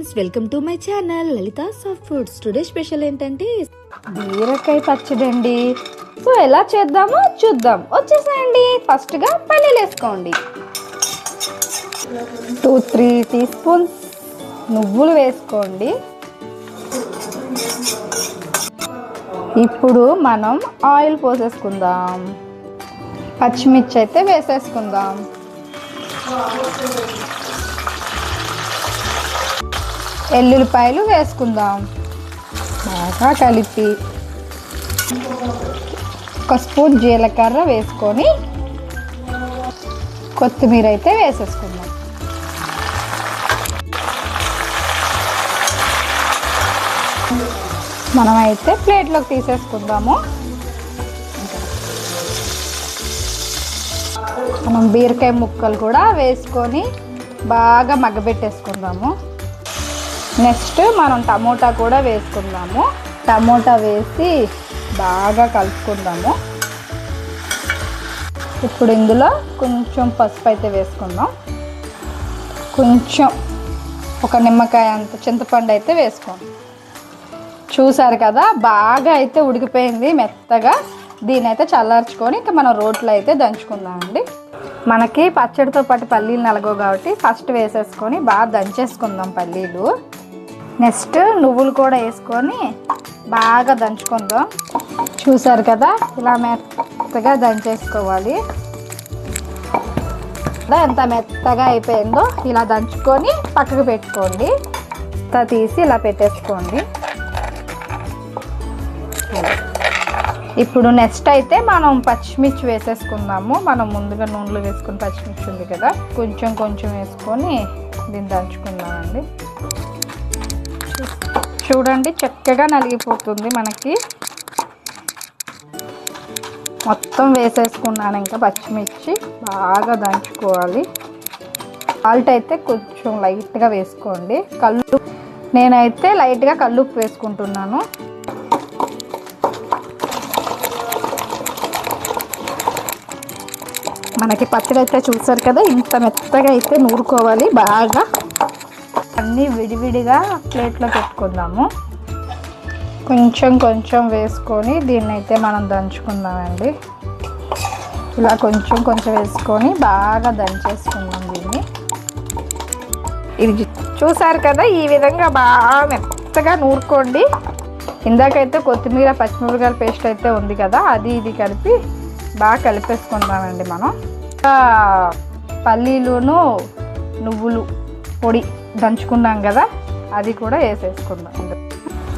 Friends, welcome to my channel Lalitha soft foods. Today special ఏంటంటే బీరకాయ పచ్చడి అండి. సో ఎలా చేద్దామో చూద్దాం, వచ్చేసేయండి. ఫస్ట్గా పల్లీలు వేసుకోండి. 2-3 టీ స్పూన్స్ నువ్వులు వేసుకోండి. ఇప్పుడు మనం ఆయిల్ పోసేసుకుందాం. పచ్చిమిర్చి అయితే వేసేసుకుందాం. ఎల్లుల్లిపాయలు వేసుకుందాం. బాగా కలిపి 1 స్పూన్ జీలకర్ర వేసుకొని కొత్తిమీర అయితే వేసేసుకుందాం. మనమైతే ప్లేట్లోకి తీసేసుకుందాము. మనం బీరకాయ ముక్కలు కూడా వేసుకొని బాగా మగ్గబెట్టేసుకుందాము. నెక్స్ట్ మనం టమోటా కూడా వేసుకుందాము. టమోటా వేసి బాగా కలుపుకుందాము. ఇప్పుడు ఇందులో కొంచెం పసుపు అయితే వేసుకుందాం. కొంచెం ఒక నిమ్మకాయ అంత చింతపండు అయితే వేసుకోండి. చూసారు కదా, బాగా అయితే ఉడికిపోయింది మెత్తగా. దీని అయితే చల్లార్చుకొని ఇంకా మనం రోట్లో అయితే దంచుకుందామండి. మనకి పచ్చడితో పాటు పల్లీలు నలగవు కాబట్టి ఫస్ట్ వేసేసుకొని బాగా దంచేసుకుందాం పల్లీలు. నెక్స్ట్ నువ్వులు కూడా వేసుకొని బాగా దంచుకుందాం. చూసారు కదా, ఇలా మెత్తగా దంచేసుకోవాలి. ఎంత మెత్తగా అయిపోయిందో ఇలా దంచుకొని పక్కకు పెట్టుకోండి. తీసి ఇలా పెట్టేసుకోండి. ఇప్పుడు నెక్స్ట్ అయితే మనం పచ్చిమిర్చి వేసేసుకుందాము. మనం ముందుగా నూనెలో వేసుకుని పచ్చిమిర్చి ఉంది కదా, కొంచెం కొంచెం వేసుకొని దీన్ని దంచుకుందామండి. చూడండి, చక్కగా నలిగిపోతుంది మనకి. మొత్తం వేసేసుకున్నాను. ఇంకా పచ్చిమిర్చి బాగా దంచుకోవాలి. సాల్ట్ అయితే కొంచెం లైట్గా వేసుకోండి. నేనైతే లైట్గా కల్లుప్పు వేసుకుంటున్నాను. మనకి పచ్చడి అయితే చూసారు కదా, ఇంత మెత్తగా అయితే నూరుకోవాలి బాగా. అన్నీ విడివిడిగా ప్లేట్లో పెట్టుకుందాము. కొంచెం కొంచెం వేసుకొని దీన్ని అయితే మనం దంచుకుందామండి. ఇలా కొంచెం కొంచెం వేసుకొని బాగా దంచేసుకుందాం దీన్ని. ఇది చూసారు కదా, ఈ విధంగా బాగా మెత్తగా నూరుకోండి. ఇందాకైతే కొత్తిమీర పచ్చిమిరపకాయల పేస్ట్ అయితే ఉంది కదా, అది ఇది కలిపి బాగా కలిపేసుకుందామండి. మనం పల్లీలును నువ్వులు పొడి దంచుకున్నాం కదా, అది కూడా వేసేసుకుందాం.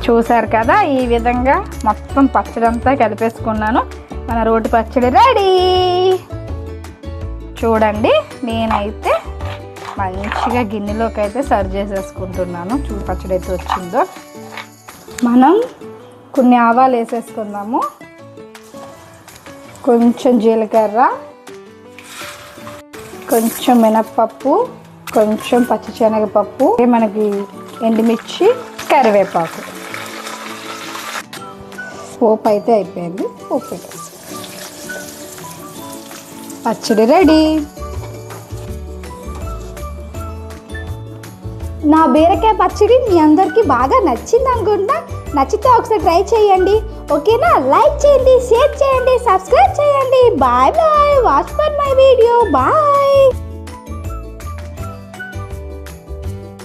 చూసారు కదా, ఈ విధంగా మొత్తం పచ్చడి అంతా కలిపేసుకున్నాను. మన రోటి పచ్చడి రెడీ. చూడండి, నేనైతే మంచిగా గిన్నెలోకి అయితే సర్వ్ చేసేసుకుంటున్నాను. పచ్చడి అయితే వచ్చిందో. మనం కొన్ని ఆవాలు వేసేసుకుందాము. కొంచెం జీలకర్ర, కొంచెం మినప్పప్పు, కొంచెం పచ్చిశనగపప్పు, మనకి ఎండుమిర్చి, కరివేపాకు. పోపు అయితే అయిపోయింది. పోపు పెట్టేసి పచ్చడి రెడీ. నా బీరకాయ పచ్చడి మీ అందరికీ బాగా నచ్చింది అనుకుంటా. నచ్చితే ఒకసారి ట్రై చేయండి, ఓకేనా? లైక్ చేయండి, షేర్ చేయండి, సబ్స్క్రైబ్ చేయండి. Bye bye. Watch for my video. Bye.